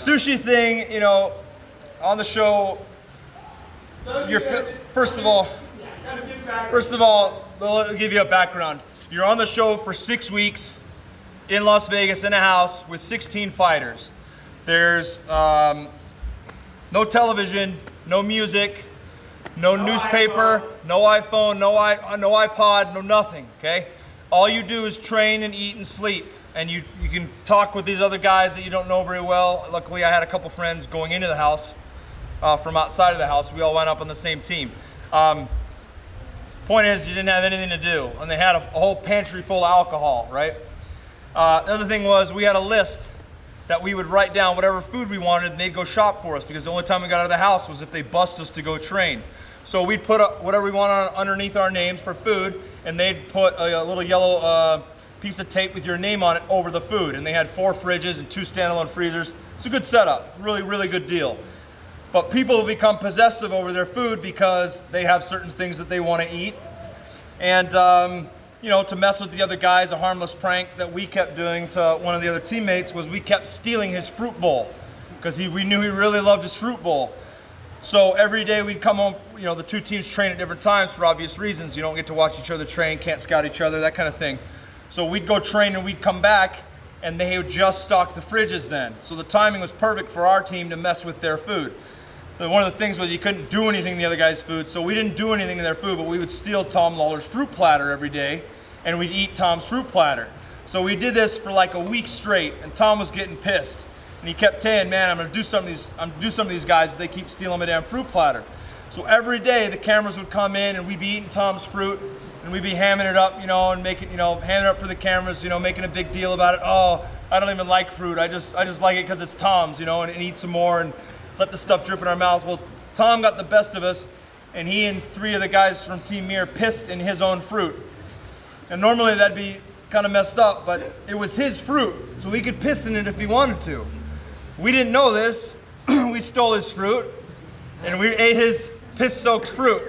sushi thing, you know, on the show, first of all, I'll give you a background. You're on the show for 6 weeks in Las Vegas in a house with 16 fighters. There's no television, no music, no newspaper, no iPhone, no iPod, no nothing, okay? All you do is train and eat and sleep. And you can talk with these other guys that you don't know very well. Luckily, I had a couple friends going into the house from outside of the house. We all went up on the same team. Point is, you didn't have anything to do. And they had a whole pantry full of alcohol, right? The other thing was we had a list that we would write down whatever food we wanted and they'd go shop for us because the only time we got out of the house was if they bust us to go train. So we'd put whatever we wanted underneath our names for food and they'd put a little yellow piece of tape with your name on it over the food. And they had 4 fridges and 2 standalone freezers. It's a good setup, really, really good deal. But people become possessive over their food because they have certain things that they want to eat. And, you know, to mess with the other guys, a harmless prank that we kept doing to one of the other teammates was we kept stealing his fruit bowl because we knew he really loved his fruit bowl. So every day we'd come home, you know, the 2 teams train at different times for obvious reasons. You don't get to watch each other train, can't scout each other, that kind of thing. So we'd go train and we'd come back and they would just stock the fridges then. So the timing was perfect for our team to mess with their food. But one of the things was you couldn't do anything in the other guy's food, so we didn't do anything in their food, but we would steal Tom Lawler's fruit platter every day and we'd eat Tom's fruit platter. So we did this for like a week straight and Tom was getting pissed. And he kept saying, man, I'm gonna do something to these guys if they keep stealing my damn fruit platter. So every day the cameras would come in and we'd be eating Tom's fruit and we'd be hamming it up, you know, and making, you know, hamming it up for the cameras, you know, making a big deal about it. Oh, I don't even like fruit. I just like it because it's Tom's, you know, and eat some more and let the stuff drip in our mouth. Well, Tom got the best of us and he and 3 of the guys from Team Mir pissed in his own fruit. And normally that'd be kind of messed up, but it was his fruit, so he could piss in it if he wanted to. We didn't know this. We stole his fruit and we ate his piss-soaked fruit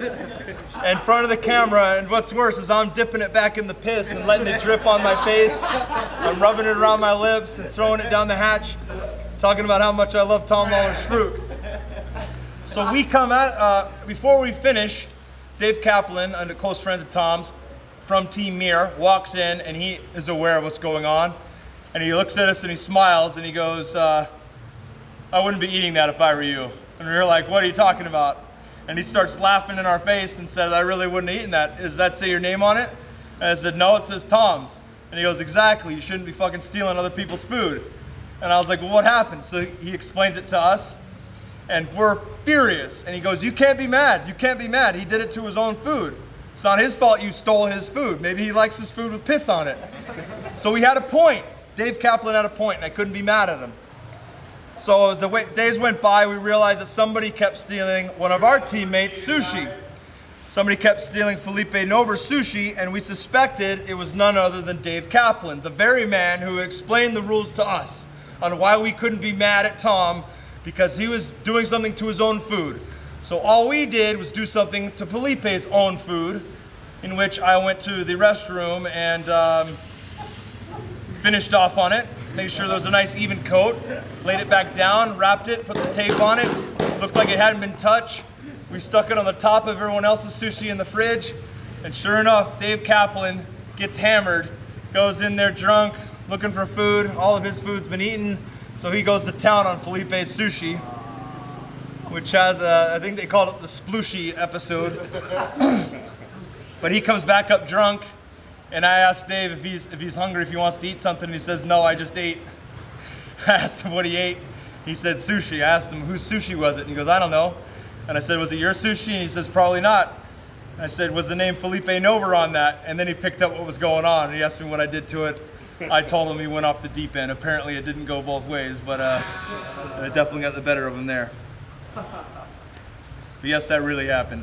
in front of the camera, and what's worse is I'm dipping it back in the piss and letting it drip on my face. I'm rubbing it around my lips and throwing it down the hatch, talking about how much I love Tom Lawler's fruit. So we come out, before we finish, Dave Kaplan, a close friend of Tom's from Team Mir, walks in and he is aware of what's going on. And he looks at us and he smiles and he goes, I wouldn't be eating that if I were you. And we were like, what are you talking about? And he starts laughing in our face and says, I really wouldn't have eaten that. Does that say your name on it? And I said, no, it says Tom's. And he goes, exactly, you shouldn't be fucking stealing other people's food. And I was like, well, what happened? So he explains it to us and we're furious. And he goes, you can't be mad. You can't be mad. He did it to his own food. It's not his fault you stole his food. Maybe he likes his food with piss on it. So we had a point. Dave Kaplan had a point and I couldn't be mad at him. So as the days went by, we realized that somebody kept stealing one of our teammates' sushi. Somebody kept stealing Felipe Nover's sushi, and we suspected it was none other than Dave Kaplan, the very man who explained the rules to us on why we couldn't be mad at Tom because he was doing something to his own food. So all we did was do something to Felipe's own food, in which I went to the restroom and finished off on it. Made sure there was a nice even coat, laid it back down, wrapped it, put the tape on it, looked like it hadn't been touched. We stuck it on the top of everyone else's sushi in the fridge, and sure enough, Dave Kaplan gets hammered, goes in there drunk, looking for food. All of his food's been eaten, so he goes to town on Felipe's sushi, which had, I think they called it the splooshy episode. But he comes back up drunk, and I asked Dave if he's hungry, if he wants to eat something, and he says, no, I just ate. I asked him what he ate. He said sushi. I asked him whose sushi was it, and he goes, I don't know. And I said, was it your sushi? And he says, probably not. And I said, was the name Felipe Nover on that? And then he picked up what was going on, and he asked me what I did to it. I told him he went off the deep end. Apparently it didn't go both ways, but I definitely got the better of him there. But yes, that really happened.